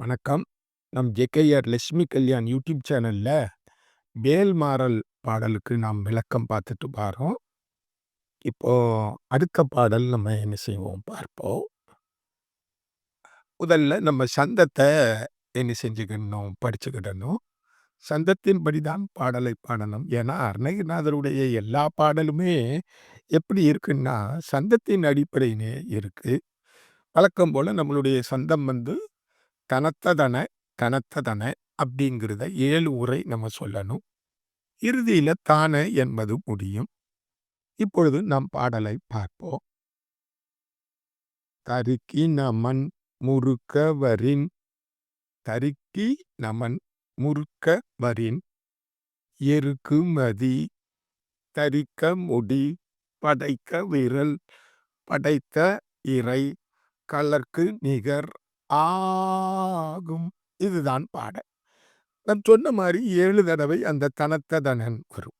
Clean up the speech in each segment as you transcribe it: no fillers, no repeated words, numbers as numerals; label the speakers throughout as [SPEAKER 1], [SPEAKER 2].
[SPEAKER 1] வணக்கம். நம் JKR Lakshmi Kalyan YouTube சேனல்ல வேல்மாறல் பாடலுக்கு நாம் விளக்கம் பார்த்துட்டு வரோம். இப்போ அடுத்த பாடல் நம்ம என்ன செய்வோம் பார்ப்போம். முதல்ல நம்ம சந்தத்த என்ன செஞ்சுக்கிடணும், படிச்சுக்கிடணும். சந்தத்தின்படி தான் பாடலை பாடணும். ஏன்னா, அருணகிரிநாதருடைய எல்லா பாடலுமே எப்படி இருக்குன்னா, சந்தத்தின் அடிப்படையிலே இருக்கு. வழக்கம் போல நம்மளுடைய சந்தம் தனத்ததன, கனத்ததன அப்படிங்கிறத 7 உரை நம்ம சொல்லணும். இறுதியில தான என்பது முடியும். இப்பொழுது நம் பாடலை பார்ப்போம். தருக்கி நமன் முறுக்கவரின் தருக்கி நமன் முறுக்கவரின் எருக்குமதி தரிக்க முடி படைக்க விரல் படைத்த இறை கலர்க்கு நிகர் ஆகும். இதுதான் பாடல். நான் சொன்ன மாரி 7 தடவை அந்த தனத்ததனன் வரும்.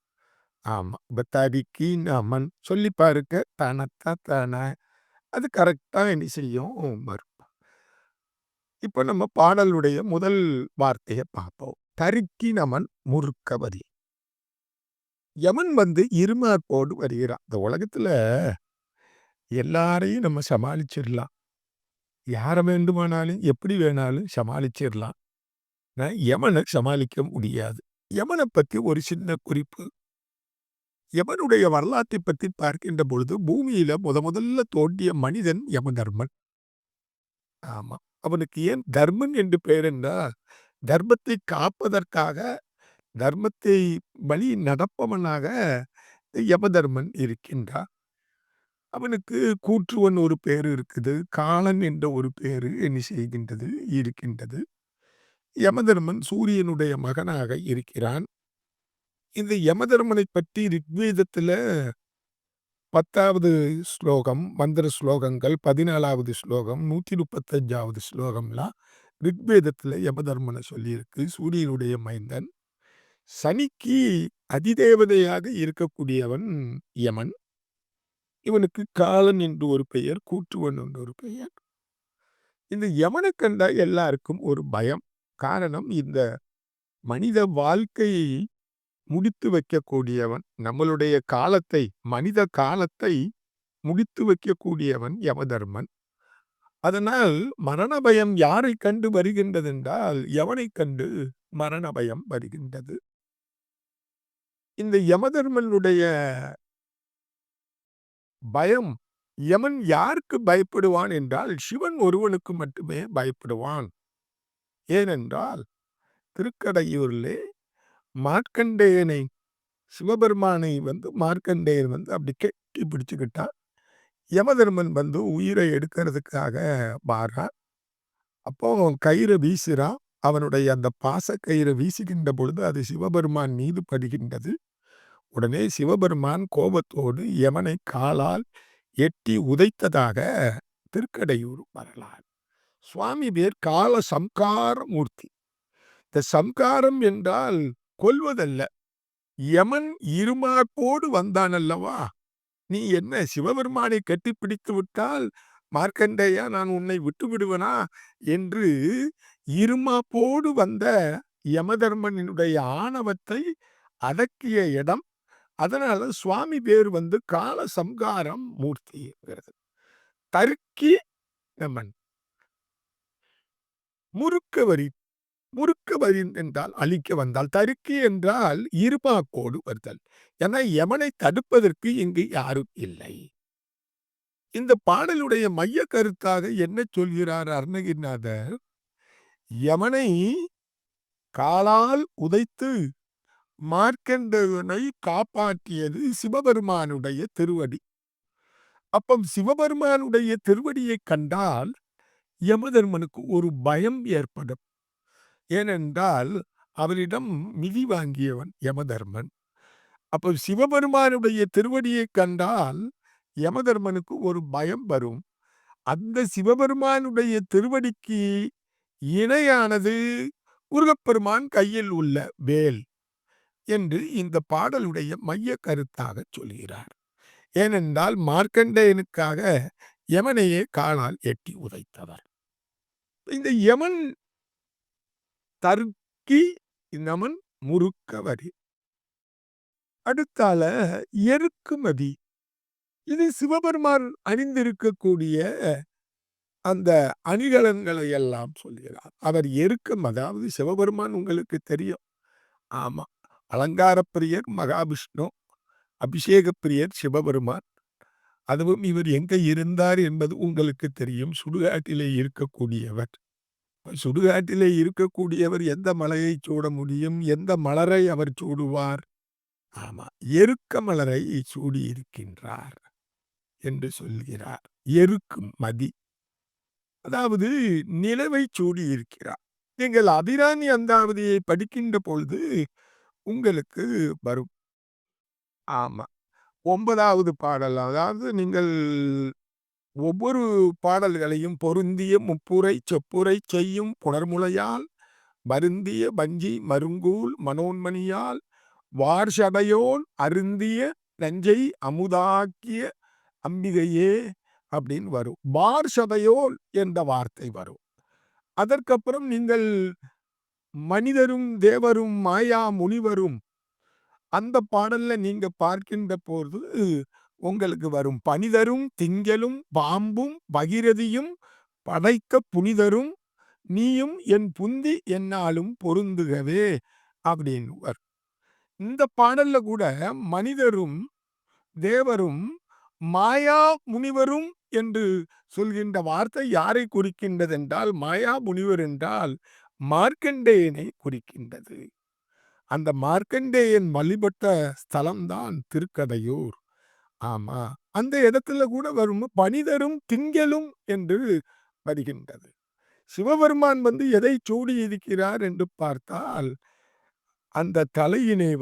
[SPEAKER 1] ஆமா. இப்ப தரிக்கி நமன் சொல்லி பாருங்க. தனத்ததன அது கரெக்ட்டா என்ன செய்யும் வரும். இப்ப நம்ம பாடலுடைய முதல் வார்த்தைய பார்ப்போம். தரிக்கி நமன் முறுக்கவரி. யமன் இருமாப்போடு வருகிறான். இந்த உலகத்துல எல்லாரையும் நம்ம சமாளிச்சிடலாம். யார வேண்டுமானாலும், எப்படி வேணாலும் சமாளிச்சிடலாம். யமன சமாளிக்க முடியாது. யமன பத்தி ஒரு சின்ன குறிப்பு. யமனுடைய வரலாற்றை பற்றி பார்க்கின்ற பொழுது, பூமியில முதல்ல தோன்றிய மனிதன் யமதர்மன். ஆமா. அவனுக்கு ஏன் தர்மன் என்று பெயர் என்றால், தர்மத்தை காப்பதற்காக, தர்மத்தை வழி நடப்பவனாக யமதர்மன் இருக்கின்றான். அவனுக்கு கூற்றுவன் ஒரு பேரு இருக்குது. காலன் என்ற ஒரு பேரு என்ன செய்கின்றது இருக்கின்றது. யமதர்மன் சூரியனுடைய மகனாக இருக்கிறான். இந்த யமதர்மனை பற்றி ரிக்வேதத்துல 10வது ஸ்லோகம், மந்திர ஸ்லோகங்கள், 14வது ஸ்லோகம், 135வது ஸ்லோகம்லாம் ரிக்வேதத்துல யமதர்மன சொல்லியிருக்கு. சூரியனுடைய மைந்தன். சனிக்கு அதிதேவதையாக இருக்கக்கூடியவன் யமன். இவனுக்கு காலன் என்று ஒரு பெயர், கூற்றுவன் என்று ஒரு பெயர். இந்த யமனை கண்டா எல்லாருக்கும் ஒரு பயம். காரணம், இந்த மனித வாழ்க்கையை முடித்து வைக்கக்கூடியவன். நம்மளுடைய காலத்தை, மனித காலத்தை முடித்து வைக்கக்கூடியவன் யமதர்மன். அதனால் மரண பயம் யாரை கண்டு வருகின்றது என்றால், யமனைக் கண்டு மரண பயம் வருகின்றது. இந்த யமதர்மனுடைய பயம், யமன் யாருக்கு பயப்படுவான் என்றால், சிவன் ஒருவனுக்கு மட்டுமே பயப்படுவான். ஏனென்றால், திருக்கடையூரிலே மார்க்கண்டேயனை, சிவபெருமானை மார்க்கண்டேயன் அப்படி கெட்டி பிடிச்சுக்கிட்டான். யமதர்மன் உயிரை எடுக்கிறதுக்காக வாரான். அப்போ கயிறை வீசுறான். அவனுடைய அந்த பாச கயிறை வீசுகின்ற பொழுது அது சிவபெருமான் மீது படுகின்றது. உடனே சிவபெருமான் கோபத்தோடு யமனை காலால் எட்டி உதைத்ததாக திருக்கடையூர் வரலாறு. சுவாமி பேர் கால சம்கார மூர்த்தி. இந்த சம்காரம் என்றால் கொல்வதல்ல. யமன் இருமாப்போடு வந்தான் அல்லவா? நீ என்ன சிவபெருமானை கட்டிப்பிடித்து விட்டால், மார்க்கண்டேயா நான் உன்னை விட்டு விடுவனா என்று இருமாப்போடு வந்த யமதர்மனுடைய ஆணவத்தை அடக்கிய இடம். அதனால சுவாமி பேர் கால சம்காரம் மூர்த்தி. தருக்கி நமன் முறுக்கவரி. முறுக்கவரி என்றால் அழிக்க வந்தால், தருக்கி என்றால் இருமாப்போடு வருதல். ஏன்னா யமனை தடுப்பதற்கு இங்கு யாரும் இல்லை. இந்த பாடலுடைய மைய கருத்தாக என்ன சொல்கிறார் அருணகிரிநாதர்? யமனை காலால் உதைத்து மார்க்கண்டேயனை காப்பாற்றியது சிவபெருமானுடைய திருவடி. அப்போ சிவபெருமானுடைய திருவடியை கண்டால் யமதர்மனுக்கு ஒரு பயம் ஏற்படும். ஏனென்றால் அவரிடம் மிதி வாங்கியவன் யமதர்மன். அப்போ சிவபெருமானுடைய திருவடியை கண்டால் யமதர்மனுக்கு ஒரு பயம் வரும். அந்த சிவபெருமானுடைய திருவடிக்கு இணையானது முருகப்பெருமான் கையில் உள்ள வேல் என்று இந்த பாடலுடைய மைய கருத்தாக சொல்கிறார். ஏனென்றால் மார்க்கண்டேயனுக்காக யமனையே காலால் எட்டி உதைத்தவர். இந்த யமன் தருக்கி நமன் முறுக்கவரி. அடுத்தால எருக்குமதி. இது சிவபெருமான் அணிந்திருக்கக்கூடிய அந்த அணிகலன்களை எல்லாம் சொல்கிறார். அவர் எருக்கம், அதாவது சிவபெருமான் உங்களுக்கு தெரியும். ஆமா. அலங்கார பிரியர் மகாவிஷ்ணு, அபிஷேக பிரியர் சிவபெருமான். அதுவும் இவர் எங்க இருந்தார் என்பது உங்களுக்கு தெரியும். சுடுகாட்டிலே இருக்கக்கூடியவர். சுடுகாட்டிலே இருக்கக்கூடியவர் எந்த மலையை சூட முடியும்? எந்த மலரை அவர் சூடுவார்? ஆமா. எருக்க மலரை சூடியிருக்கின்றார் என்று சொல்கிறார். எருக்கும் மதி. அதாவது நிலவை சூடியிருக்கிறார். நீங்கள் அபிராமி அந்தாவதியை படிக்கின்ற பொழுது உங்களுக்கு வரும். ஆமா. 9வது பாடல். அதாவது நீங்கள் ஒவ்வொரு பாடல்களையும் பொருந்திய முப்புரை செப்புரை செய்யும் புணர்முலையால் வருந்திய வஞ்சி மருங்கூல் மனோன்மணியால் வார்சடையோன் அருந்திய நஞ்சை அமுதாக்கிய அம்பிகையே அப்படின்னு வரும். வார்சடையோன் என்ற வார்த்தை வரும். அதற்கப்புறம் நீங்கள் மனிதரும் தேவரும் மாயா முனிவரும் அந்த பாடல்ல நீங்க பார்க்கின்ற போது உங்களுக்கு வரும். பனிதரும் திங்களும் பாம்பும் பகிரதியும் படைக்க புனிதரும் நீயும் என் புந்தி என்னாலும் பொருந்துகவே அப்படின்னு வரும். இந்த பாடல்ல கூட மனிதரும் தேவரும் மாயா முனிவரும் என்று சொல்கின்ற வார்த்தை யாரை குறிக்கின்றது என்றால், மாயா முனிவர் என்றால் மார்க்கண்டேயனை குறிக்கின்றது. அந்த மார்க்கண்டேயன் வழிபட்ட ஸ்தலம்தான் திருக்கடையூர். ஆமா. அந்த இடத்துல கூட வரும் பனிதரும் திங்களும் என்று வருகின்றது. சிவபெருமான் எதை சூடி இருக்கிறார் என்று பார்த்தால், அந்த தலையினை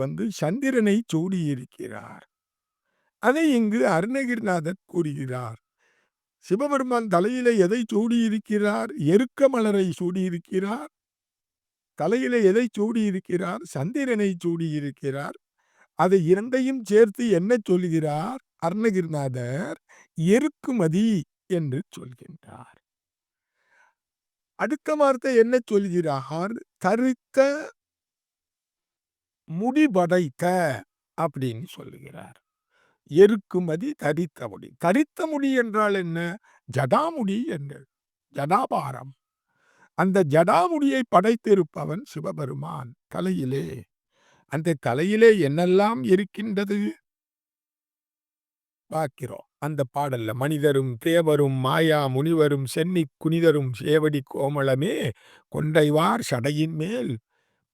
[SPEAKER 1] சந்திரனை சூடி இருக்கிறார். அதை இங்கு அருணகிரிநாதர் கூறுகிறார். சிவபெருமான் தலையிலே எதை சூடியிருக்கிறார்? எருக்க மலரை சூடியிருக்கிறார். தலையிலே எதை சூடியிருக்கிறார்? சந்திரனை சூடியிருக்கிறார். அதை இரண்டையும் சேர்த்து என்ன சொல்கிறார் அருணகிரிநாதர்? எருக்குமதி என்று சொல்கின்றார். அடுத்த வார்த்தை என்ன சொல்கிறார்? தரித்த முடிபடைத்த அப்படின்னு சொல்லுகிறார். எருக்குமதி தரித்த முடி. தரித்த முடி என்றால் என்ன? ஜடாமுடி என்று. ஜடாபாரம். அந்த ஜடாமுடியை படைத்திருப்பவன் சிவபெருமான் தலையிலே. அந்த தலையிலே என்னெல்லாம் இருக்கின்றது பார்க்கிறோம். அந்த பாடல்ல மனிதரும் தேவரும் மாயா முனிவரும் சென்னி குனிதரும் சேவடி கோமளமே கொன்றைவார் சடையின் மேல்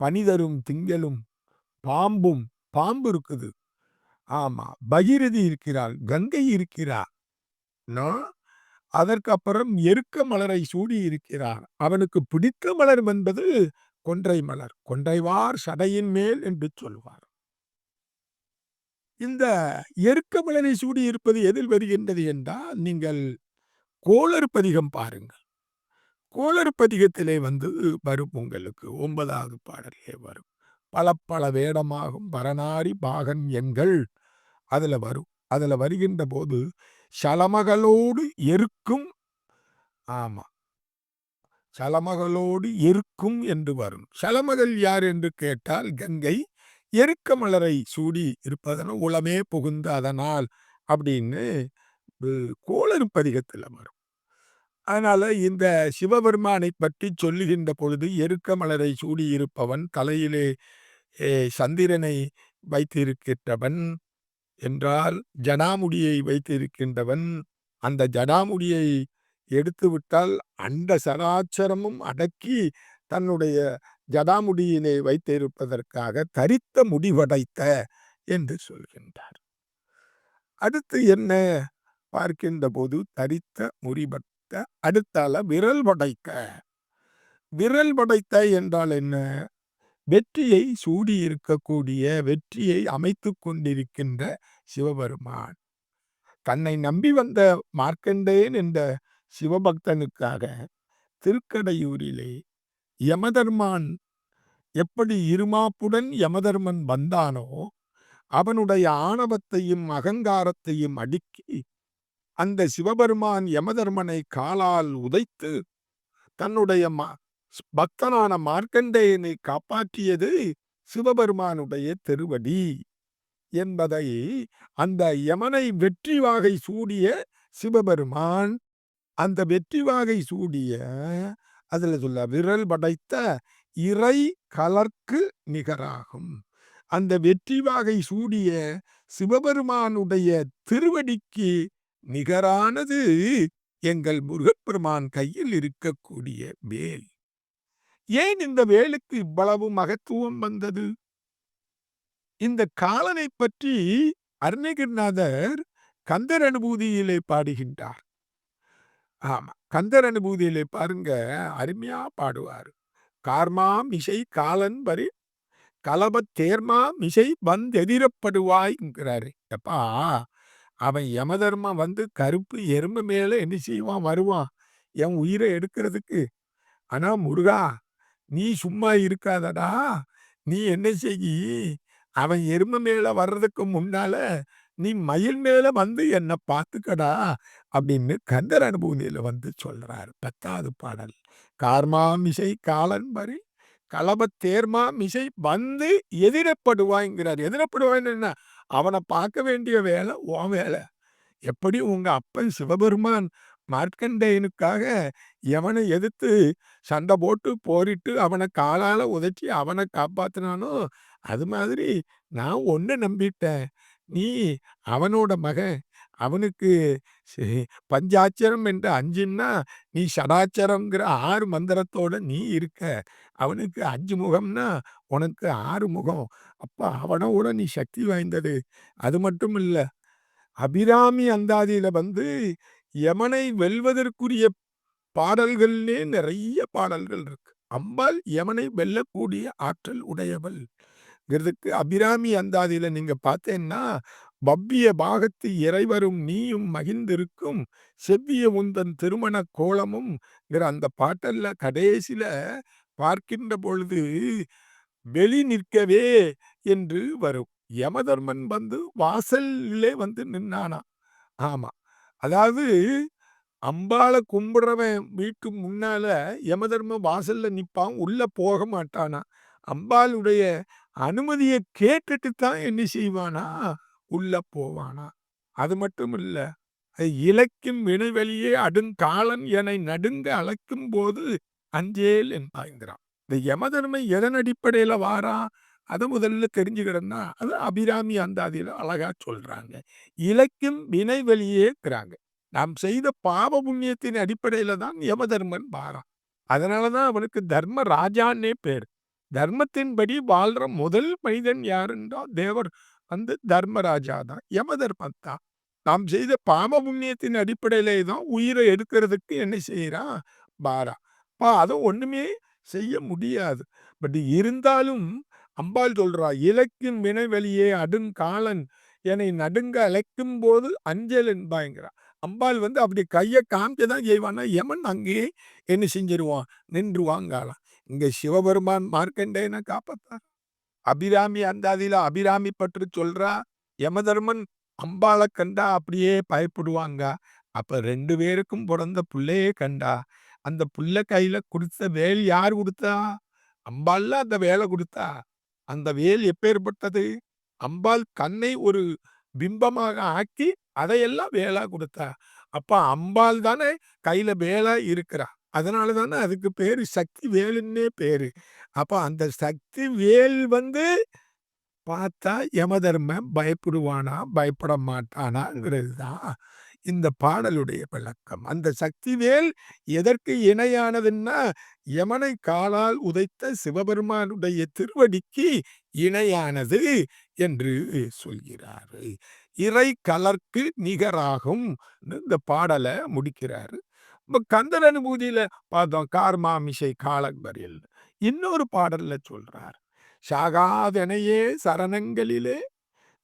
[SPEAKER 1] பனிதரும் திங்களும் பாம்பும். பாம்பு இருக்குது. ஆமா. பகீரதி இருக்கிறாள். கங்கை இருக்கிறார். அதற்கு அப்புறம் எருக்க மலரை சூடி இருக்கிறார். அவனுக்கு பிடித்த மலர் என்பது கொன்றை மலர். கொன்றைவார் சடையின் மேல் என்று சொல்வார். இந்த எருக்க மலரை சூடி இருப்பது எதில் வருகின்றது என்றால், நீங்கள் கோளறு பதிகம் பாருங்கள். கோளறு பதிகத்திலே வரும் உங்களுக்கு 9வது பாடலே வரும். பல பல வேடமாகும் பரநாரி பாகன் எண்கள் அதுல வரும். அதுல வருகின்ற போது சலமகளோடு எருக்கும். ஆமா. சலமகளோடு எருக்கும் என்று வரும். சலமகள் யார் என்று கேட்டால் கங்கை. எருக்க மலரை சூடி இருப்பதனால் உளமே புகுந்த அதனால் அப்படின்னு கோளறு பதிகத்தில் வரும். அதனால இந்த சிவபெருமானை பற்றி சொல்லுகின்ற பொழுது எருக்க மலரை சூடி இருப்பவன், தலையிலே சந்திரனை வைத்திருக்கின்றவன் என்றால் ஜடாமுடியை வைத்திருக்கின்றவன். அந்த ஜடாமுடியை எடுத்துவிட்டால் அண்ட சராச்சரமும் அடக்கி தன்னுடைய ஜடாமுடியினை வைத்திருப்பதற்காக தரித்த முடிவடைத்த என்று சொல்கின்றார். அடுத்து என்ன பார்க்கின்ற போது தரித்த முடிபட்ட. அடுத்தால விரல் படைத்த. விரல் படைத்த என்றால் என்ன? வெற்றியை சூடி இருக்கக்கூடிய, வெற்றியை அமைத்துக் கொண்டிருக்கின்ற சிவபெருமான். தன்னை நம்பி வந்த மார்க்கண்டேயன் என்ற சிவபக்தனுக்காக திருக்கடையூரிலே யமதர்மான் எப்படி இருமாப்புடன் யமதர்மன் வந்தானோ, அவனுடைய ஆணவத்தையும் அகங்காரத்தையும் அடுக்கி அந்த சிவபெருமான் யமதர்மனை காலால் உதைத்து தன்னுடைய பக்தனான மார்க்கண்டேயனை காப்பாற்றியது சிவபெருமானுடைய திருவடி என்பதை அந்த யமனை வெற்றி வாகை சூடிய சிவபெருமான், அந்த வெற்றி வாகை சூடிய அதுல சொல்ல விரல் படைத்த இறை கலர்க்கு நிகராகும். அந்த வெற்றி வாகை சூடிய சிவபெருமானுடைய திருவடிக்கு நிகரானது எங்கள் முருகப்பெருமான் கையில் இருக்கக்கூடிய வேல். ஏன் இந்த வேலுக்கு இவ்வளவு மகத்துவம் வந்தது? இந்த காலனை பற்றி அருணகிரிநாதர் கந்தர் அனுபூதியிலே பாடுகின்றார். ஆமா, கந்தர் அனுபூதியிலே பாருங்க, அருமையா பாடுவார். கார்மாம் இசை காலன் வரி கலபத் தேர்மாம் இசை வந்தெதிரப்படுவாய்ங்கிறாரு. எப்பா, அவன் யமதர்மன் வந்து கருப்பு எறும்பு மேல என்ன செய்வான், வருவான் என் உயிரை எடுக்கிறதுக்கு. ஆனா முருகா, நீ சும்மா இருக்காதடா, நீ என்ன செய்யி, அவன் எருமை மேல வர்றதுக்கு முன்னால நீ மயில் மேல வந்து என்ன பார்த்துக்கடா அப்படின்னு கந்தர் அனுபூதியில வந்து சொல்றாரு. 10வது பாடல். கார்மாமிசை காலன் வரி களபத் தேர்மாமிசை வந்து எதிரப்படுவாய்ங்கிறார். எதிரப்படுவாய்ன்னு என்ன? அவனை பார்க்க வேண்டிய வேலை உன் வேலை. எப்படி உங்க அப்பன் சிவபெருமான் மார்க்கண்டேயனுக்காக எவனை எதிர்த்து சண்டை போட்டு போரிட்டு அவனை காலால உதைச்சி அவனை காப்பாத்தினானோ, அது மாதிரி நான் ஒன்ன நம்பிட்டேன். நீ அவனோட மகன். அவனுக்கு பஞ்சாட்சரம் என்று 5ன்னா நீ ஷடாட்சரம்ங்கிற 6 மந்திரத்தோட நீ இருக்க. அவனுக்கு 5 முகம்னா உனக்கு 6 முகம். அப்ப அவனோட நீ சக்தி வாய்ந்தது. அது மட்டும் இல்ல, அபிராமி அந்தாதியில வந்து யமனை வெல்வதற்குரிய பாடல்கள்லே நிறைய பாடல்கள் இருக்கு. அம்பாள் யமனை வெல்லக்கூடிய ஆற்றல் உடையவள். அபிராமி அந்தாதியில நீங்க பார்த்தேன்னா, பவ்விய பாகத்து இறைவரும் நீயும் மகிழ்ந்திருக்கும் செவ்விய உந்தன் திருமண கோலமும்ங்கிற அந்த பாட்டல்ல கடைசியில பார்க்கின்ற பொழுது வெளி நிற்கவே என்று வரும். யமதர்மன் வந்து வாசல்லே வந்து நின்னானா. ஆமா. அதாவது அம்பாள கும்பிடுறவன் வீட்டு முன்னால யமதர்மன் வாசல்ல நிப்பான். உள்ள போக மாட்டானாம். அம்பாளுடைய அனுமதிய கேட்டுட்டு தான் என்ன செய்வானா, உள்ள போவானா. அது மட்டும் இல்ல, இலைக்கும் வினைவெளியே அடுங்காலன் எனை நடுங்க அழைக்கும்போது அஞ்சேல் என்பாய்ங்கிறான். இந்த யமதர்மன் எதன் அடிப்படையில வாரான்? அத முதல்ல தெரிஞ்சுக்கிடன்னா, அது அபிராமி அந்தாதியில அழகா சொல்றாங்க. இலைக்கும் வினைவெளியேங்கிறாங்க. நாம் செய்த பாவ புண்ணியத்தின் அடிப்படையில தான் யமதர்மன் வாரான். அதனால தான் அவனுக்கு தர்ம ராஜான்னே பேரு. தர்மத்தின்படி வாழ்ற முதல் மனிதன் யாருன்றா, தேவர் வந்து தர்மராஜா தான். யமதர்மன் தான். நாம் செய்த பாவ புண்ணியத்தின் அடிப்படையிலே தான் உயிரை எடுக்கிறதுக்கு என்ன செய்றான், வாரான். அத ஒண்ணுமே செய்ய முடியாது. பட் இருந்தாலும் அம்பாள் சொல்றா, இலைக்கும் வினைவெளியே அடுங்காலன் என்னை நடுங்க அழைக்கும்போது அஞ்சல் என்பாய்ங்கிறா. அம்பாள் வந்து அப்படி கைய காமிக்க தான் செய்வான்னா, யமன் அங்கேயே என்ன செஞ்சிருவான், நின்றுவாங்காளாம். இங்க சிவபெருமான் மார்க்கண்டேயனை காப்பாத்தார். அபிராமி அந்தாதியில அபிராமி பற்றி சொல்றா. யமதர்மன் அம்பாள கண்டா அப்படியே பயப்படுவாங்க. அப்ப 2 பேருக்கும் பிறந்த புள்ளையே கண்டா, அந்த புள்ள கையில குடுத்த வேல் யார் குடுத்தா? அம்பாள்ல அந்த வேலை குடுத்தா. அந்த வேல் எப்பேற்பட்டது? அம்பாள் கண்ணை ஒரு பிம்பமாக ஆக்கி அதையெல்லாம் வேலா குடுத்தா. அப்ப அம்பாள் தானே கையில வேலா இருக்கிறா. அதனால தானே அதுக்கு பேரு சக்தி வேலுன்னே பேரு. அப்ப அந்த சக்தி வேல் வந்து பார்த்தா யமதர்மன் பயப்படுவானா, பயப்பட மாட்டானாங்கிறது தான் இந்த பாடலுடைய விளக்கம். அந்த சக்திவேல் எதற்கு இணையானதுன்னா, யமனை காலால் உதைத்த சிவபெருமானுடைய திருவடிக்கு இணையானது என்று சொல்கிறாரு. இறை கலர்க்கு நிகராகும் இந்த பாடல முடிக்கிறாரு. இப்ப கந்தர் அனுபூதியில பார்த்தோம், கார்மாமிசை காலவரில். இன்னொரு பாடல்ல சொல்றார், சாகாதெனையே சரணங்களிலே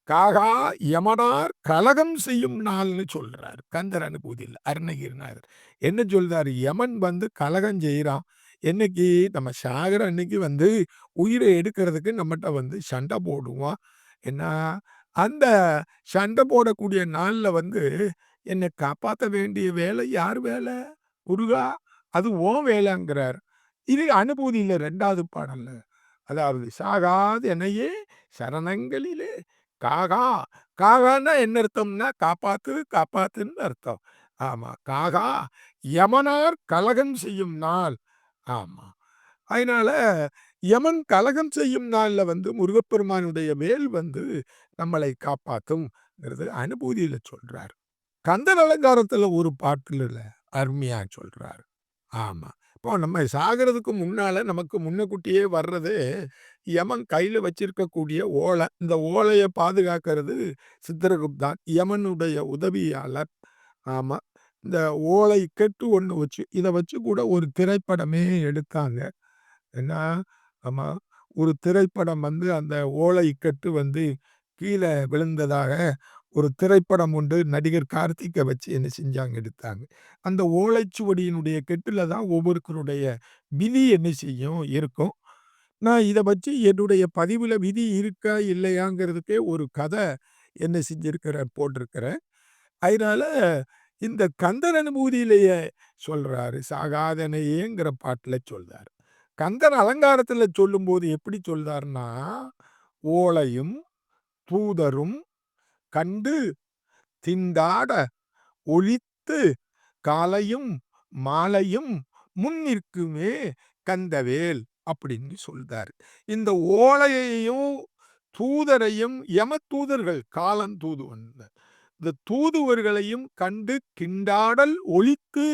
[SPEAKER 1] காகா யமனார் கலகம் செய்யும் நாள்னு சொல்றார் கந்தர் அனுபூதியில் அருணகிரிநாதர். என்ன சொல்றாரு, யமன் வந்து கலகம் செய்யறான். என்னைக்கு நம்ம சாகர அன்னைக்கு வந்து உயிரை எடுக்கிறதுக்கு நம்மகிட்ட வந்து சண்டை போடுவான். என்ன, அந்த சண்டை போடக்கூடிய நாள்ல வந்து என்னை காப்பாற்ற வேண்டிய வேலை யார் வேலை? முருகா, அது ஓன் வேலைங்கிறார். இது அனுபூதியில 2வது பாடல்ல. அதாவது சாகாது என்னையே சரணங்களிலே காகா. காகான்னா என்ன அர்த்தம்னா, காப்பாத்து, காப்பாத்துன்னு அர்த்தம். ஆமா. காகா யமனார் கலகம் செய்யும் நாள். ஆமா. அதனால யமன் கலகம் செய்யும் நாள்ல முருகப்பெருமானுடைய வேல் நம்மளை காப்பாத்தும்ங்கிறது அனுபூதியில சொல்றாரு. கந்தர் அலங்காரத்துல ஒரு பாட்டுல அருமையா சொல்றாரு. ஆமா. இப்போ நம்ம சாகறதுக்கு முன்னால நமக்கு முன்னக்கூட்டியே வர்றது, யமன் கையில வச்சிருக்கக்கூடிய ஓலை. இந்த ஓலைய பாதுகாக்கிறது சித்திரகுப்தான். யமனுடைய உதவியாளர். ஆமா. இந்த ஓலை கெட்டு ஒண்ணு வச்சு இத வச்சு கூட ஒரு திரைப்படமே எடுத்தாங்க. ஏன்னா, ஆமா. ஒரு திரைப்படம் அந்த ஓலை இக்கட்டு கீழ விழுந்ததாக ஒரு திரைப்படம் உண்டு. நடிகர் கார்த்திக்க வச்சு என்ன செஞ்சாங்க, எடுத்தாங்க. அந்த ஓலைச்சுவடியினுடைய கெட்டுல தான் ஒவ்வொருத்தருடைய விதி என்ன செய்யும், இருக்கும். நான் இத வச்சு என்னுடைய பதிவுல விதி இருக்கா, இல்லையாங்கிறதுக்கே ஒரு கதை என்ன செஞ்சிருக்கிறேன், போட்டிருக்கிறேன். அதனால இந்த கந்தர் அனுபூதியிலேயே சொல்றாரு. சாகாதனையேங்கிற பாட்டுல சொல்றாரு. கந்தர் அலங்காரத்துல சொல்லும்போது எப்படி சொல்றாருன்னா, ஓலையும் தூதரும் கண்டு திண்டாட ஒழித்து காலையும் மாலையும் முன்னிற்குமே கந்தவேல் அப்படின்னு சொல்றாரு. இந்த ஓலையையும் தூதரையும் யமதூதர்கள் காலந்தூதுவன் இந்த தூதுவர்களையும் கண்டு கிண்டாடல் ஒழித்து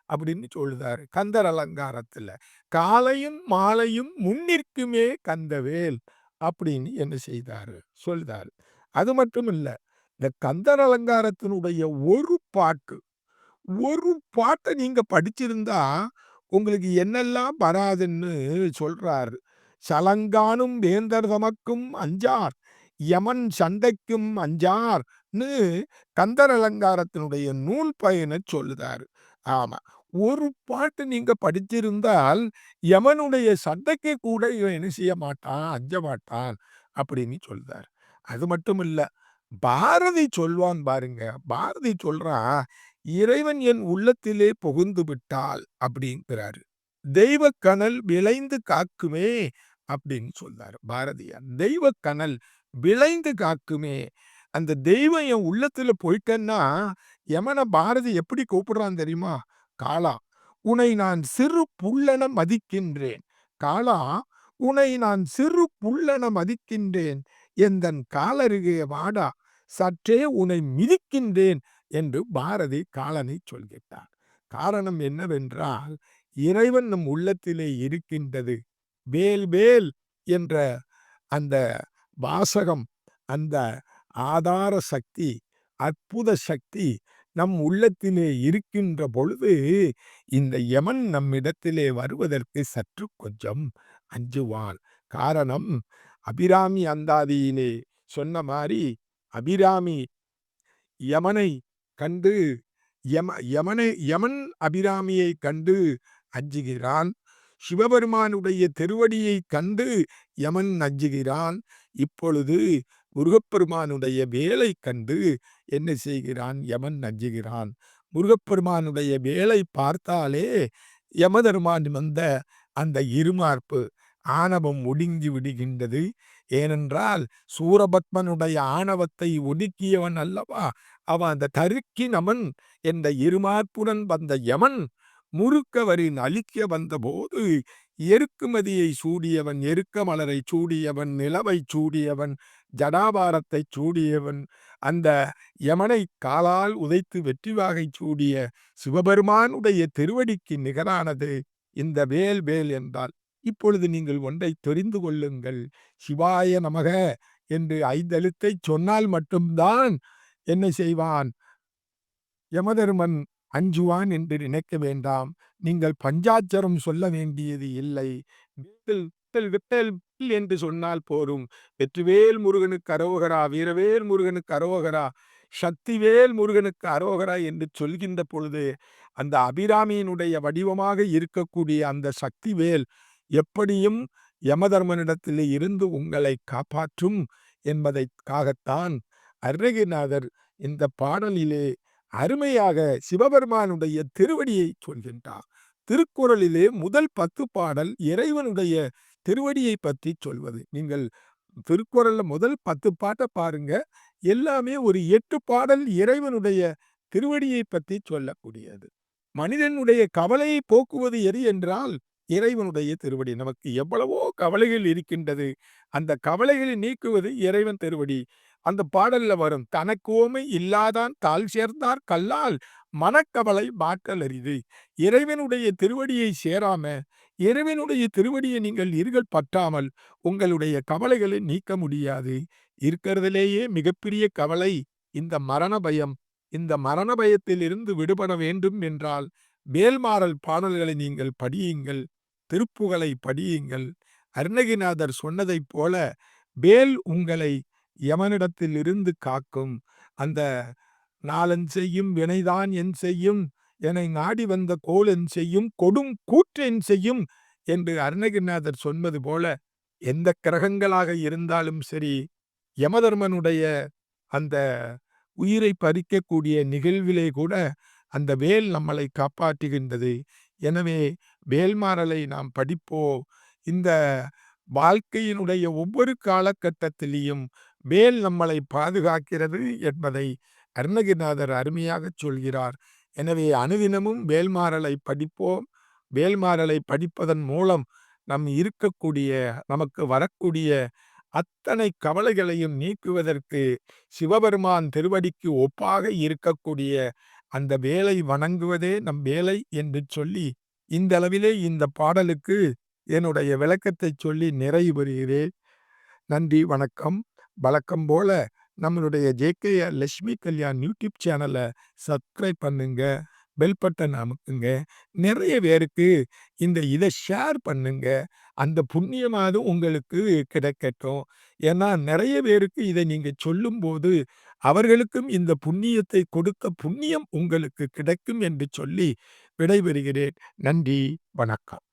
[SPEAKER 1] அப்படின்னு சொல்லுதாரு கந்தர் அலங்காரத்துல. காலையும் மாலையும் முன்னிற்குமே கந்தவேல் அப்படின்னு என்ன செய்தாரு, சொல்றாரு. அது மட்டும் இல்ல, இந்த கந்தர் அலங்காரத்தினுடைய ஒரு பாட்ட நீங்க படிச்சிருந்தா உங்களுக்கு என்னெல்லாம் வராதுன்னு சொல்றாரு. "சலங்காணும் வேந்தர் தமக்கும் அஞ்சார், யமன் சண்டைக்கும் அஞ்சார்ன்னு" கந்தர் அலங்காரத்தினுடைய நூல் பயனைச் சொல்லுதாரு. ஆமா. ஒரு பாட்டு நீங்க படிச்சிருந்தால், யமனுடைய சண்டைக்கு கூட இவன் என்ன செய்ய மாட்டான், அஞ்ச மாட்டான் அப்படின்னு சொல்றாரு. அது மட்டும் இல்ல, பாரதி சொல்வான் பாருங்க. பாரதி சொல்றான், "இறைவன் என் உள்ளத்திலே புகுந்து விட்டால்" அப்படிங்கிறாரு. "தெய்வக் கனல் விளைந்து காக்குமே" அப்படின்னு சொல்றாரு பாரதியார். தெய்வக் கனல் விளைந்து காக்குமே. அந்த தெய்வம் என் உள்ளத்துல போயிட்டேன்னா, யமன பாரதி எப்படி கூப்பிடுறான் தெரியுமா? "காலா, உனை நான் சிறு புல்லென மதிக்கின்றேன். காலா, உனை நான் சிறு புல்லென மதிக்கின்றேன். எந்தன் காலருகே வாடா, சற்றே உனை மிதிக்கின்றேன்" என்று பாரதி காலனை சொல்கிறார். காரணம் என்னவென்றால், இறைவன் நம் உள்ளத்திலே இருக்கின்றது. வேல் வேல் என்ற அந்த வாசகம், அந்த ஆதார சக்தி, அற்புத சக்தி நம் உள்ளத்திலே இருக்கின்ற பொழுது, இந்த யமன் நம்மிடத்திலே வருவதற்கு சற்று கொஞ்சம் அஞ்சுவான். காரணம், அபிராமி அந்தாதியிலே சொன்ன மாரி, அபிராமி யமனை கண்டு யமன் அபிராமியை கண்டு அஞ்சுகிறான். சிவபெருமானுடைய திருவடியைக் கண்டு யமன் அஞ்சுகிறான். இப்பொழுது முருகப்பெருமானுடைய வேலைக் கண்டு என்ன செய்கிறான், யமன் அஞ்சுகிறான். முருகப்பெருமானுடைய வேலை பார்த்தாலே யமதருமான் அந்த இருமார்ப்பு, ஆணவம் ஒடுங்கி விடுகின்றது. ஏனென்றால் சூரபத்மனுடைய ஆணவத்தை ஒடுக்கியவன் அல்லவா அவன். அந்த தருக்கி நமன் என்ற இருமார்ப்புடன் வந்த யமன் முறுக்கவரின் அழிக்க வந்தபோது, எருக்குமதியை சூடியவன், எருக்க மலரை சூடியவன், நிலவை சூடியவன், ஜடாபாரத்தை சூடியவன், அந்த யமனை காலால் உதைத்து வெற்றி வாகை சூடிய சிவபெருமானுடைய திருவடிக்கு நிகரானது இந்த வேல் வேல் என்றால். இப்பொழுது நீங்கள் ஒன்றை தெரிந்து கொள்ளுங்கள். சிவாய நமக என்று 5 எழுத்தை சொன்னால் மட்டும்தான் என்ன செய்வான், யமதருமன் அஞ்சுவான் என்று நினைக்க வேண்டாம். நீங்கள் பஞ்சாட்சரம் சொல்ல வேண்டியது இல்லை. விட்டில் விட்டில் விட்டல் என்று சொன்னால் போரும். வெற்றிவேல் முருகனுக்கு அரோகரா, வீரவேல் முருகனுக்கு அரோகரா, சக்திவேல் முருகனுக்கு அரோகரா என்று சொல்கின்ற பொழுது, அந்த அபிராமியினுடைய வடிவமாக இருக்கக்கூடிய அந்த சக்திவேல் எப்படியும் யமதர்மனிடத்திலே இருந்து உங்களை காப்பாற்றும் என்பதற்காகத்தான் அருணகிரிநாதர் இந்த பாடலிலே அருமையாக சிவபெருமானுடைய திருவடியை சொல்கின்றார். திருக்குறளிலே முதல் 10 பாடல் இறைவனுடைய திருவடியை பற்றி சொல்வது. நீங்கள் திருக்குறள்ல முதல் 10 பாட்ட பாருங்க. எல்லாமே ஒரு 8 பாடல் இறைவனுடைய திருவடியை பற்றி சொல்லக்கூடியது. மனிதனுடைய கவலையை போக்குவது எது என்றால் இறைவனுடைய திருவடி. நமக்கு எவ்வளவோ கவலைகள் இருக்கின்றது. அந்த கவலைகளை நீக்குவது இறைவன் திருவடி. அந்த பாடல்ல வரும். "தனக்கு உவமை இல்லாதான் தாழ் சேர்ந்தார் கல்லால் மனக்கவலை மாற்றல் அரிது." இறைவனுடைய திருவடியை சேராம, இறைவனுடைய திருவடியை நீங்கள் இருகள் பற்றாமல் உங்களுடைய கவலைகளை நீக்க முடியாது. இருக்கிறதிலேயே மிகப்பெரிய கவலை இந்த மரண பயம். இந்த மரண பயத்திலிருந்து விடுபட வேண்டும் என்றால் வேல்மாறல் பாடல்களை நீங்கள் படியுங்கள். திருப்புகழை படியுங்கள். அருணகிரிநாதர் சொன்னதைப் போல வேல் உங்களை யமனிடத்தில் இருந்து காக்கும். அந்த "நாளென் செய்யும் வினைதான் என் செய்யும், எனை நாடி வந்த கோல் என் செய்யும், கொடும் கூற்றென் செய்யும்" என்று அருணகிரிநாதர் சொன்னது போல எந்த கிரகங்களாக இருந்தாலும் சரி, யமதர்மனுடைய அந்த உயிரை பறிக்கக்கூடிய நிகழ்விலே கூட அந்த வேல் நம்மளை காப்பாற்றுகின்றது. எனவே வேல்மாறலை நாம் படிப்போம். இந்த வாழ்க்கையினுடைய ஒவ்வொரு காலகட்டத்திலேயும் வேல் நம்மளை பாதுகாக்கிறது என்பதை அருணகிரிநாதர் அருமையாகச் சொல்கிறார். எனவே அனுதினமும் வேல்மாறலை படிப்போம். வேல்மாறலை படிப்பதன் மூலம் நமக்கு வரக்கூடிய அத்தனை கவலைகளையும் நீக்குவதற்கு சிவபெருமான் திருவடிக்கு ஒப்பாக இருக்கக்கூடிய அந்த வேலை வணங்குவதே நம் வேலை என்று சொல்லி, இந்த அளவிலே இந்த பாடலுக்கு என்னுடைய விளக்கத்தை சொல்லி நிறைவு பெறுகிறேன். நன்றி, வணக்கம். வழக்கம் போல நம்மளுடைய ஜேகேஆர் லட்சுமி கல்யாண் யூடியூப் சேனலை சப்ஸ்கிரைப் பண்ணுங்க. பெல் பட்டன் அமுக்குங்க. நிறைய பேருக்கு இதை ஷேர் பண்ணுங்க. அந்த புண்ணியமாவது உங்களுக்கு கிடைக்கட்டும். ஏன்னா நிறைய பேருக்கு இதை நீங்க சொல்லும்போது அவர்களுக்கும் இந்த புண்ணியத்தை கொடுக்க புண்ணியம் உங்களுக்கு கிடைக்கும் என்று சொல்லி விடைபெறுகிறேன். நன்றி, வணக்கம்.